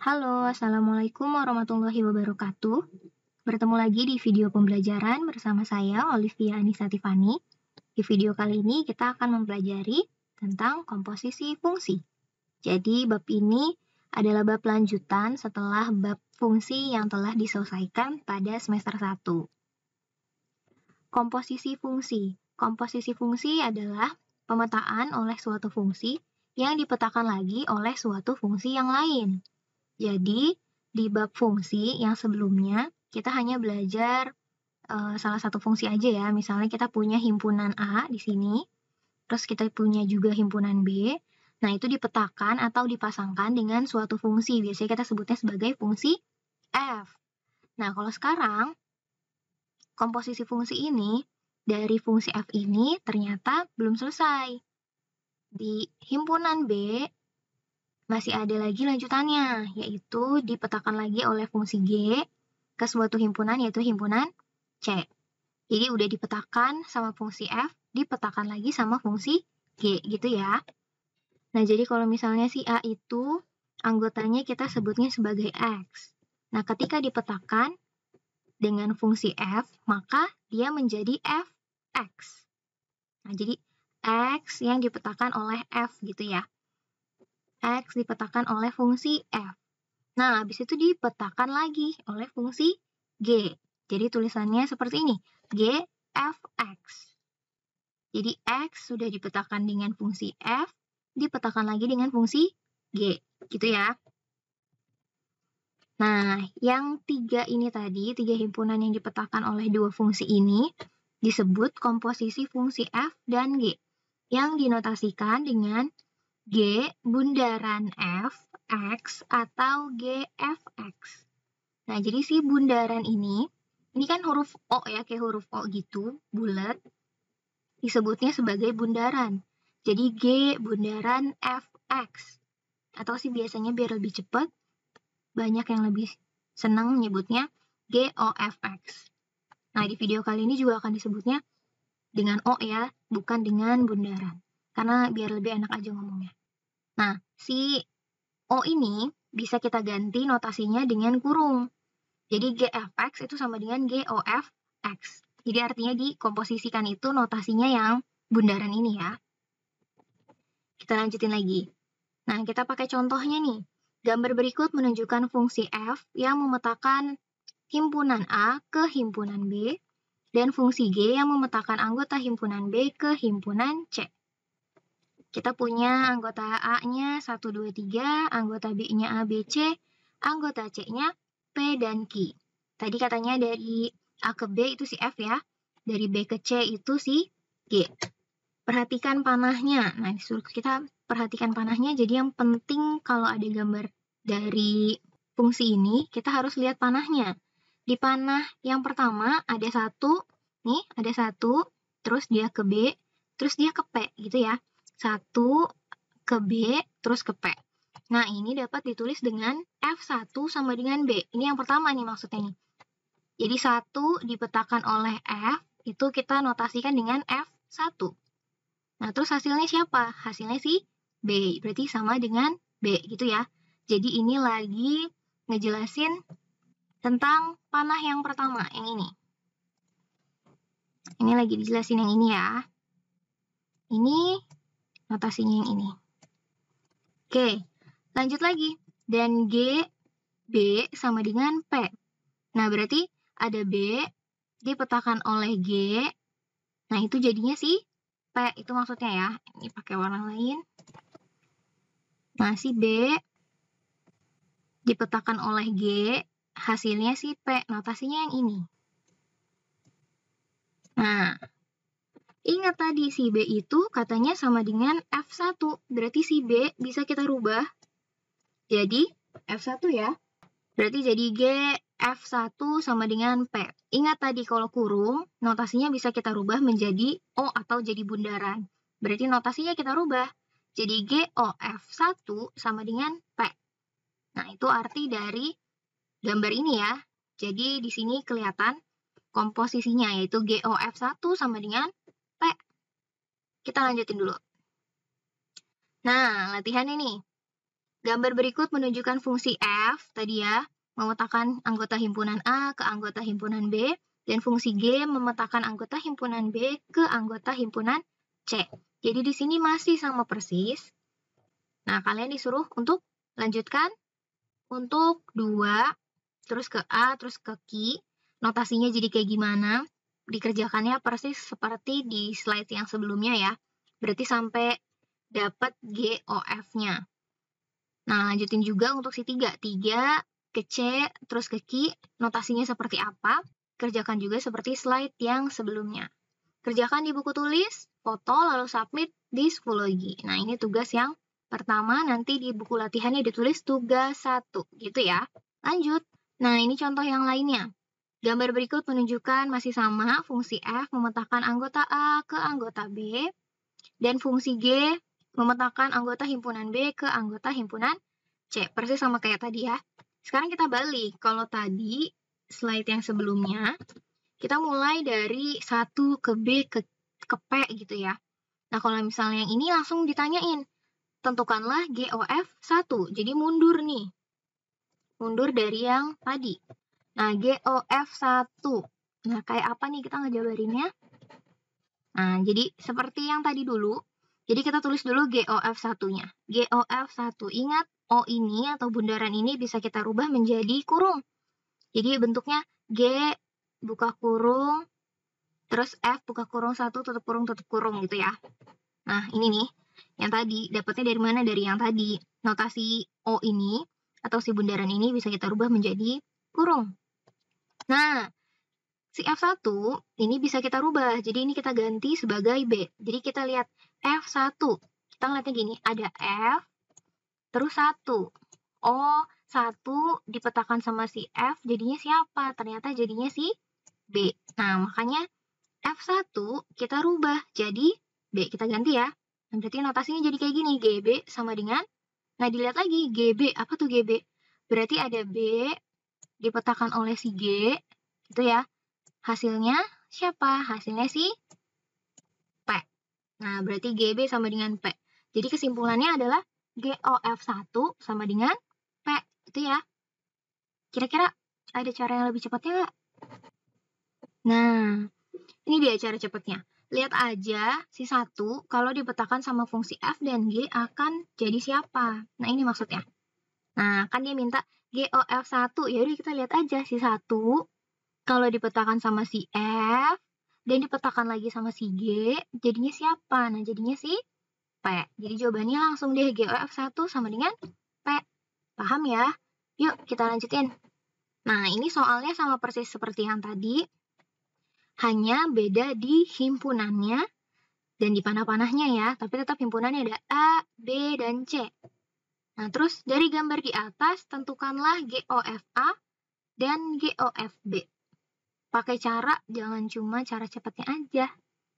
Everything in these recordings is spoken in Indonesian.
Halo, Assalamualaikum warahmatullahi wabarakatuh. Bertemu lagi di video pembelajaran bersama saya, Olivia Anissa Tiffany. Di video kali ini kita akan mempelajari tentang komposisi fungsi. Jadi, bab ini adalah bab lanjutan setelah bab fungsi yang telah diselesaikan pada semester 1. Komposisi fungsi. Komposisi fungsi adalah pemetaan oleh suatu fungsi yang dipetakan lagi oleh suatu fungsi yang lain. Jadi, di bab fungsi yang sebelumnya, kita hanya belajar salah satu fungsi aja ya. Misalnya kita punya himpunan A di sini, terus kita punya juga himpunan B. Nah, itu dipetakan atau dipasangkan dengan suatu fungsi. Biasanya kita sebutnya sebagai fungsi F. Nah, kalau sekarang, komposisi fungsi ini, dari fungsi F ini ternyata belum selesai. Di himpunan B, masih ada lagi lanjutannya, yaitu dipetakan lagi oleh fungsi G ke suatu himpunan, yaitu himpunan C. Jadi udah dipetakan sama fungsi F, dipetakan lagi sama fungsi G, gitu ya. Nah, jadi kalau misalnya si A itu anggotanya kita sebutnya sebagai X. Nah, ketika dipetakan dengan fungsi F, maka dia menjadi Fx. Nah, jadi X yang dipetakan oleh F gitu ya. X dipetakan oleh fungsi F. Nah, habis itu dipetakan lagi oleh fungsi G. Jadi tulisannya seperti ini, G, Fx. Jadi X sudah dipetakan dengan fungsi F, dipetakan lagi dengan fungsi G. Gitu ya. Nah, yang tiga ini tadi, tiga himpunan yang dipetakan oleh dua fungsi ini, disebut komposisi fungsi F dan G, yang dinotasikan dengan G bundaran F, X, atau GFX. Nah, jadi si bundaran ini kan huruf O ya, kayak huruf O gitu, bulat, disebutnya sebagai bundaran. Jadi G bundaran Fx. Atau sih biasanya biar lebih cepat, banyak yang lebih senang nyebutnya GOFX. Nah, di video kali ini juga akan disebutnya dengan O ya, bukan dengan bundaran. Karena biar lebih enak aja ngomongnya. Nah, si O ini bisa kita ganti notasinya dengan kurung. Jadi GFX itu sama dengan GOFX. Jadi artinya dikomposisikan itu notasinya yang bundaran ini ya. Kita lanjutin lagi. Nah, kita pakai contohnya nih. Gambar berikut menunjukkan fungsi F yang memetakan himpunan A ke himpunan B, dan fungsi G yang memetakan anggota himpunan B ke himpunan C. Kita punya anggota A-nya 1, 2, 3, anggota B-nya A, B, C, anggota C-nya P dan Q. Tadi katanya dari A ke B itu si F ya, dari B ke C itu si G. Perhatikan panahnya. Nah, disuruh kita perhatikan panahnya, jadi yang penting kalau ada gambar dari fungsi ini, kita harus lihat panahnya. Di panah yang pertama ada satu, nih ada satu, terus dia ke B, terus dia ke P gitu ya. 1 ke B, terus ke P. Nah, ini dapat ditulis dengan F1 sama dengan B. Ini yang pertama nih maksudnya nih. Jadi 1 dipetakan oleh F, itu kita notasikan dengan F1. Nah, terus hasilnya siapa? Hasilnya si B, berarti sama dengan B gitu ya. Jadi ini lagi ngejelasin tentang panah yang pertama, yang ini. Ini lagi dijelasin yang ini ya. Ini notasinya yang ini. Oke, lanjut lagi. Dan G, B sama dengan P. Nah, berarti ada B dipetakan oleh G. Nah, itu jadinya si P. Itu maksudnya ya. Ini pakai warna lain. Nah, si B dipetakan oleh G. Hasilnya si P. Notasinya yang ini. Nah, ingat tadi si B itu katanya sama dengan F1. Berarti si B bisa kita rubah jadi F1 ya. Berarti jadi G F1 sama dengan P. Ingat tadi kalau kurung, notasinya bisa kita rubah menjadi O atau jadi bundaran. Berarti notasinya kita rubah. Jadi GOF1 sama dengan P. Nah, itu arti dari gambar ini ya. Jadi di sini kelihatan komposisinya, yaitu GOF1 sama dengan P. Kita lanjutin dulu. Nah, latihan ini. Gambar berikut menunjukkan fungsi F tadi ya, memetakan anggota himpunan A ke anggota himpunan B, dan fungsi G memetakan anggota himpunan B ke anggota himpunan C. Jadi di sini masih sama persis. Nah, kalian disuruh untuk lanjutkan untuk 2, terus ke A, terus ke Q. Notasinya jadi kayak gimana? Dikerjakannya persis seperti di slide yang sebelumnya ya. Berarti sampai dapat GOF-nya. Nah, lanjutin juga untuk si 3. 3 ke C, terus ke Q, notasinya seperti apa? Kerjakan juga seperti slide yang sebelumnya. Kerjakan di buku tulis, foto, lalu submit di Schoology. Nah, ini tugas yang pertama, nanti di buku latihannya ditulis tugas 1, gitu ya. Lanjut. Nah, ini contoh yang lainnya. Gambar berikut menunjukkan masih sama, fungsi F memetakan anggota A ke anggota B, dan fungsi G memetakan anggota himpunan B ke anggota himpunan C. Persis sama kayak tadi ya. Sekarang kita balik. Kalau tadi slide yang sebelumnya, kita mulai dari 1 ke B ke P gitu ya. Nah, kalau misalnya yang ini langsung ditanyain, tentukanlah GOF 1. Jadi mundur nih. Mundur dari yang tadi. Nah, GOF 1. Nah, kayak apa nih kita ngejabarinnya? Nah, jadi seperti yang tadi dulu. Jadi kita tulis dulu GOF 1-nya. GOF 1. Ingat, O ini atau bundaran ini bisa kita rubah menjadi kurung. Jadi bentuknya G buka kurung, terus F buka kurung 1, tutup kurung gitu ya. Nah, ini nih. Yang tadi, dapatnya dari mana? Dari yang tadi. Notasi O ini atau si bundaran ini bisa kita rubah menjadi kurung. Nah, si F1 ini bisa kita rubah. Jadi ini kita ganti sebagai B. Jadi kita lihat F1. Kita ngeliatnya gini, ada F, terus 1. Oh, 1 dipetakan sama si F, jadinya siapa? Ternyata jadinya si B. Nah, makanya F1 kita rubah jadi B. Kita ganti ya. Nah, berarti notasinya jadi kayak gini. GB sama dengan, nah dilihat lagi, GB. Apa tuh GB? Berarti ada B dipetakan oleh si G, gitu ya. Hasilnya siapa? Hasilnya si P. Nah, berarti GB sama dengan P. Jadi kesimpulannya adalah GOF1 sama dengan P. Itu ya. Kira-kira ada cara yang lebih cepatnya nggak? Nah, ini dia cara cepatnya. Lihat aja si 1 kalau dipetakan sama fungsi F dan G akan jadi siapa. Nah, ini maksudnya. Nah, kan dia minta GOF1. Yaudah kita lihat aja si 1 kalau dipetakan sama si F dan dipetakan lagi sama si G, jadinya siapa? Nah, jadinya si P. Jadi jawabannya langsung deh GOF1 sama dengan P. Paham ya? Yuk, kita lanjutin. Nah, ini soalnya sama persis seperti yang tadi. Hanya beda di himpunannya dan di panah-panahnya ya. Tapi tetap himpunannya ada A, B, dan C. Nah, terus dari gambar di atas, tentukanlah GOFA dan GOFB. Pakai cara, jangan cuma cara cepatnya aja.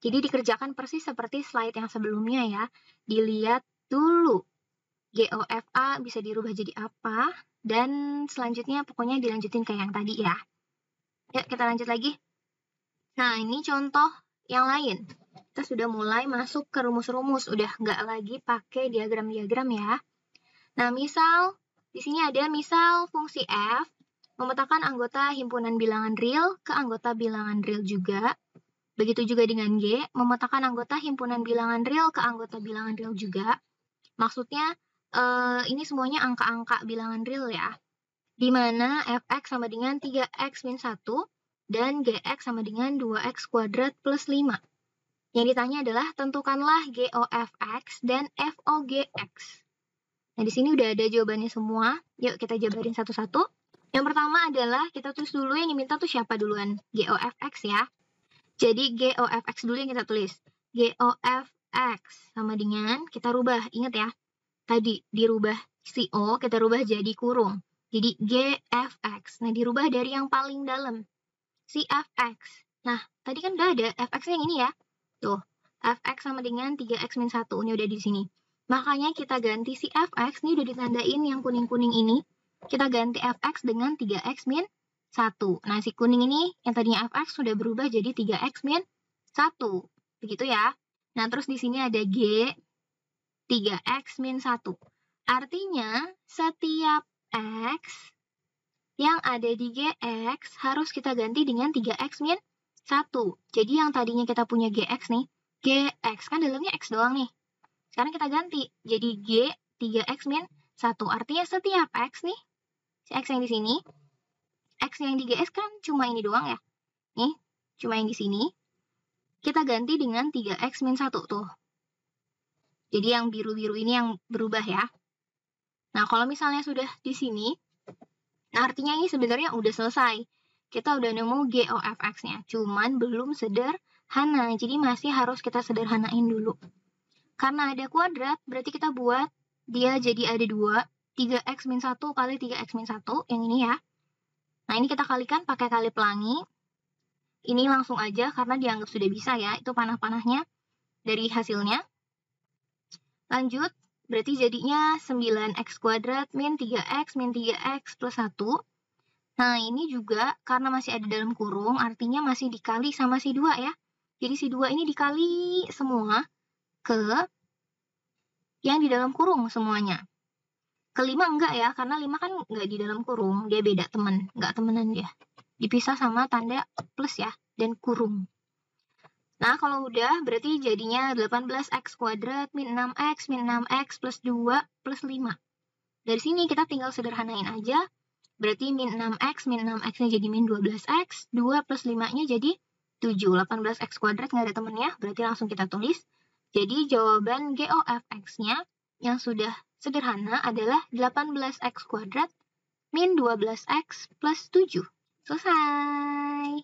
Jadi dikerjakan persis seperti slide yang sebelumnya ya. Dilihat dulu. GOFA bisa dirubah jadi apa. Dan selanjutnya pokoknya dilanjutin kayak yang tadi ya. Yuk kita lanjut lagi. Nah ini contoh yang lain. Kita sudah mulai masuk ke rumus-rumus. Udah nggak lagi pakai diagram-diagram ya. Nah misal, di sini ada misal fungsi F memetakan anggota himpunan bilangan real ke anggota bilangan real juga. Begitu juga dengan G, memetakan anggota himpunan bilangan real ke anggota bilangan real juga. Maksudnya, ini semuanya angka-angka bilangan real ya. Di mana Fx sama dengan 3x min 1 dan Gx sama dengan 2x kuadrat plus 5. Yang ditanya adalah tentukanlah GOFX dan FOGX. Nah, di sini udah ada jawabannya semua. Yuk kita jabarin satu-satu. Yang pertama adalah kita tulis dulu yang diminta tuh siapa duluan? GOFX ya. Jadi GOFX dulu yang kita tulis. GOFX sama dengan, kita rubah, ingat ya. Tadi dirubah si O, kita rubah jadi kurung. Jadi GFX. Nah, dirubah dari yang paling dalam. Si FX. Nah, tadi kan udah ada FX yang ini ya. Tuh, FX sama dengan 3x min 1. Ini udah di sini. Makanya kita ganti si Fx, ini udah ditandain yang kuning-kuning ini. Kita ganti Fx dengan 3x min 1. Nah, si kuning ini yang tadinya Fx sudah berubah jadi 3x min 1. Begitu ya. Nah, terus di sini ada G, 3x min 1. Artinya, setiap X yang ada di GX harus kita ganti dengan 3X min 1. Jadi yang tadinya kita punya GX nih, GX kan dalamnya X doang nih. Sekarang kita ganti, jadi G 3X min 1. Artinya setiap X nih, si X yang di sini, X yang di GX kan cuma ini doang ya. Nih, cuma yang di sini. Kita ganti dengan 3X min 1 tuh. Jadi yang biru-biru ini yang berubah ya. Nah, kalau misalnya sudah di sini, nah artinya ini sebenarnya udah selesai. Kita udah nemu GOFX-nya, cuman belum sederhana. Jadi masih harus kita sederhanain dulu. Karena ada kuadrat, berarti kita buat dia jadi ada 2. 3X min 1 kali 3X min 1, yang ini ya. Nah, ini kita kalikan pakai kali pelangi. Ini langsung aja karena dianggap sudah bisa ya, itu panah-panahnya dari hasilnya. Lanjut, berarti jadinya 9X kuadrat min 3X min 3X plus 1. Nah, ini juga karena masih ada dalam kurung, artinya masih dikali sama si 2 ya. Jadi si 2 ini dikali semua ke yang di dalam kurung semuanya. Ke 5 enggak ya, karena 5 kan enggak di dalam kurung, dia beda teman, enggak temenan dia. Dipisah sama tanda plus ya, dan kurung. Nah, kalau udah berarti jadinya 18X kuadrat min 6X min 6X plus 2 plus 5. Dari sini kita tinggal sederhanain aja. Berarti min 6X min 6X-nya jadi min 12X. 2 plus 5-nya jadi 7. 18X kuadrat nggak ada temennya, berarti langsung kita tulis. Jadi jawaban GOFX-nya yang sudah sederhana adalah 18X kuadrat min 12X plus 7. Selesai.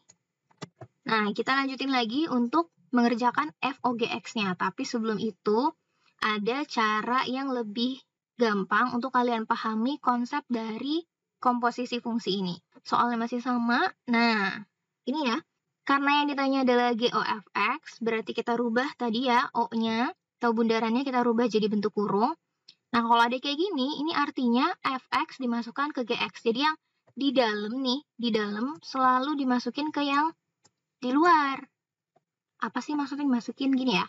Nah, kita lanjutin lagi untuk mengerjakan FOGX-nya. Tapi sebelum itu, ada cara yang lebih gampang untuk kalian pahami konsep dari komposisi fungsi ini. Soalnya masih sama. Nah, ini ya. Karena yang ditanya adalah GOFX, berarti kita rubah tadi ya, O-nya, atau bundarannya kita rubah jadi bentuk kurung. Nah, kalau ada kayak gini, ini artinya FX dimasukkan ke GX. Jadi yang di dalam nih, di dalam selalu dimasukin ke yang di luar. Apa sih maksudnya dimasukin gini ya?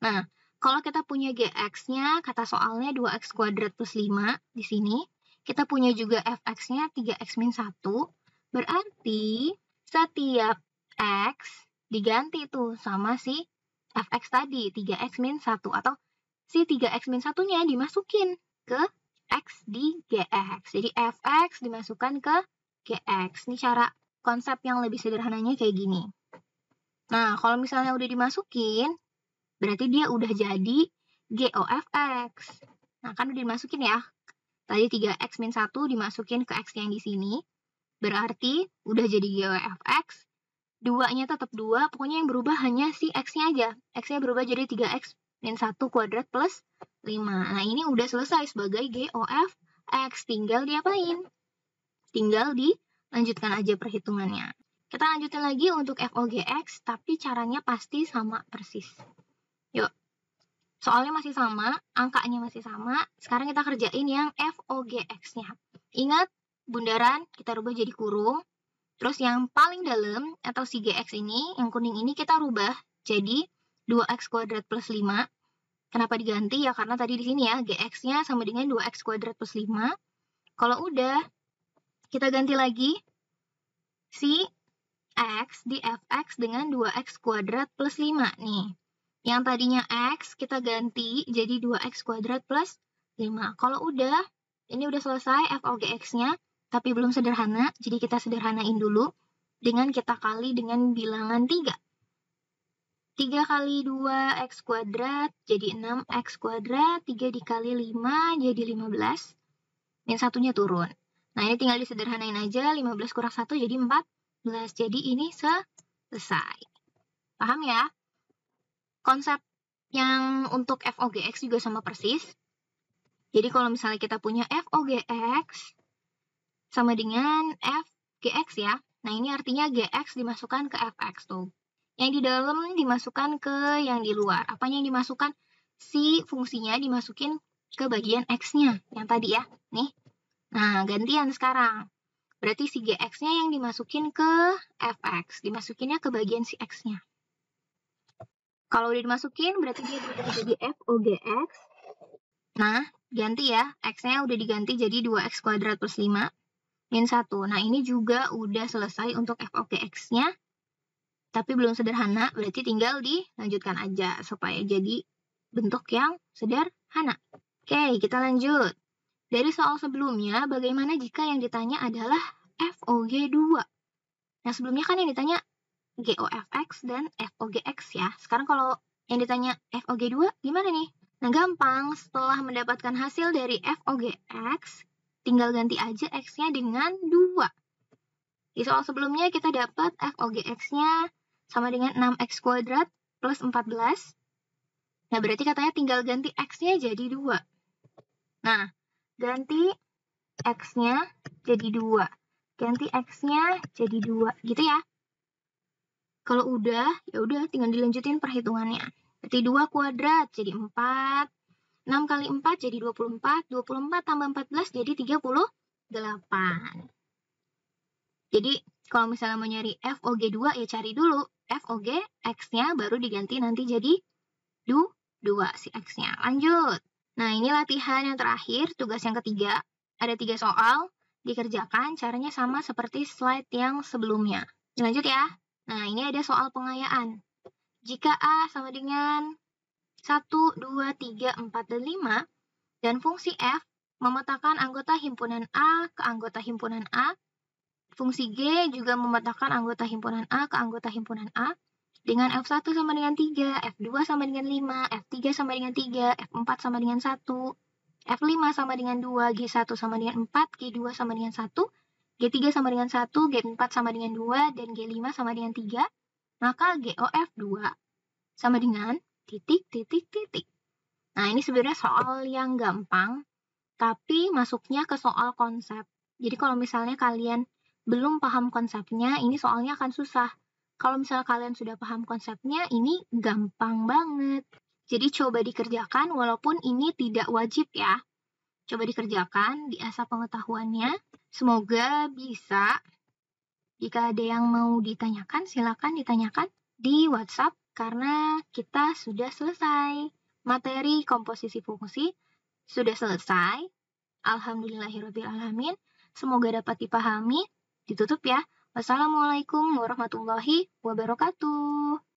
Nah, kalau kita punya GX-nya, kata soalnya 2X kuadrat plus 5 di sini. Kita punya juga FX-nya 3X min 1. Berarti setiap X diganti tuh sama si FX tadi, 3X min 1. Atau si 3X min 1-nya dimasukin ke X di GX. Jadi FX dimasukkan ke GX. Ini cara konsep yang lebih sederhananya kayak gini. Nah, kalau misalnya udah dimasukin, berarti dia udah jadi GOFX. Nah, kan udah dimasukin ya. Tadi 3X min 1 dimasukin ke X yang di sini. Berarti udah jadi GOFX. 2-nya tetap 2, pokoknya yang berubah hanya si X-nya aja. X-nya berubah jadi 3X min 1 kuadrat plus 5. Nah, ini udah selesai sebagai GOFX. Tinggal diapain? Tinggal dilanjutkan aja perhitungannya. Kita lanjutin lagi untuk FOGX, tapi caranya pasti sama persis. Yuk, soalnya masih sama, angkanya masih sama. Sekarang kita kerjain yang FOGX-nya. Ingat, bundaran kita rubah jadi kurung. Terus yang paling dalam, atau si GX ini, yang kuning ini kita rubah jadi 2X kuadrat plus 5. Kenapa diganti? Ya karena tadi di sini ya, GX-nya sama dengan 2X kuadrat plus 5. Kalau udah, kita ganti lagi si X di Fx dengan 2X kuadrat plus 5 nih. Yang tadinya X kita ganti jadi 2X kuadrat plus 5. Kalau udah, ini udah selesai FOGX-nya, tapi belum sederhana, jadi kita sederhanain dulu dengan kita kali dengan bilangan 3. 3 kali 2X kuadrat jadi 6X kuadrat, 3 dikali 5 jadi 15. Min satunya turun. Nah, ini tinggal disederhanain aja, 15 kurang 1 jadi 14. Jadi ini selesai. Paham ya? Konsep yang untuk FOGX juga sama persis. Jadi kalau misalnya kita punya FOGX sama dengan FGX ya. Nah, ini artinya GX dimasukkan ke FX tuh. Yang di dalam dimasukkan ke yang di luar. Apanya yang dimasukkan? Si fungsinya dimasukin ke bagian X-nya. Yang tadi ya. Nih. Nah, gantian sekarang. Berarti si GX-nya yang dimasukin ke Fx. Dimasukinnya ke bagian si X-nya. Kalau udah dimasukin, berarti dia berubah jadi FOGX. Nah, ganti ya, X-nya udah diganti jadi 2X kuadrat plus 5 min 1. Nah, ini juga udah selesai untuk f of X-nya, tapi belum sederhana, berarti tinggal dilanjutkan aja supaya jadi bentuk yang sederhana. Oke, kita lanjut. Dari soal sebelumnya, bagaimana jika yang ditanya adalah FOG2? Nah, sebelumnya kan yang ditanya GOFX dan FOGX ya. Sekarang kalau yang ditanya FOG2, gimana nih? Nah, gampang. Setelah mendapatkan hasil dari FOGX, tinggal ganti aja X-nya dengan 2. Di soal sebelumnya kita dapat FOGX-nya sama dengan 6X kuadrat plus 14. Nah, berarti katanya tinggal ganti X-nya jadi 2. Nah, ganti X-nya jadi 2. Ganti X-nya jadi 2. Gitu ya. Kalau udah, ya udah tinggal dilanjutin perhitungannya. Berarti 2 kuadrat jadi 4. 6 kali 4 jadi 24. 24 tambah 14 jadi 38. Jadi, kalau misalnya mau nyari FOG2, ya cari dulu FOG X-nya, baru diganti nanti jadi 2 si X-nya. Lanjut. Nah, ini latihan yang terakhir, tugas yang ketiga. Ada 3 soal, dikerjakan caranya sama seperti slide yang sebelumnya. Lanjut ya. Nah, ini ada soal pengayaan. Jika A sama dengan 1, 2, 3, 4, dan 5, dan fungsi F memetakan anggota himpunan A ke anggota himpunan A, fungsi G juga memetakan anggota himpunan A ke anggota himpunan A, dengan F1 sama dengan 3, F2 sama dengan 5, F3 sama dengan 3, F4 sama dengan 1, F5 sama dengan 2, G1 sama dengan 4, G2 sama dengan 1, G3 sama dengan 1, G4 sama dengan 2, dan G5 sama dengan 3, maka GOF2 sama dengan titik, titik, titik. Nah, ini sebenarnya soal yang gampang, tapi masuknya ke soal konsep. Jadi kalau misalnya kalian belum paham konsepnya, ini soalnya akan susah. Kalau misalnya kalian sudah paham konsepnya, ini gampang banget. Jadi coba dikerjakan walaupun ini tidak wajib ya. Coba dikerjakan, diasah pengetahuannya. Semoga bisa. Jika ada yang mau ditanyakan, silakan ditanyakan di WhatsApp karena kita sudah selesai. Materi komposisi fungsi sudah selesai. Alhamdulillahirrabbilalamin. Semoga dapat dipahami. Ditutup ya. Wassalamualaikum warahmatullahi wabarakatuh.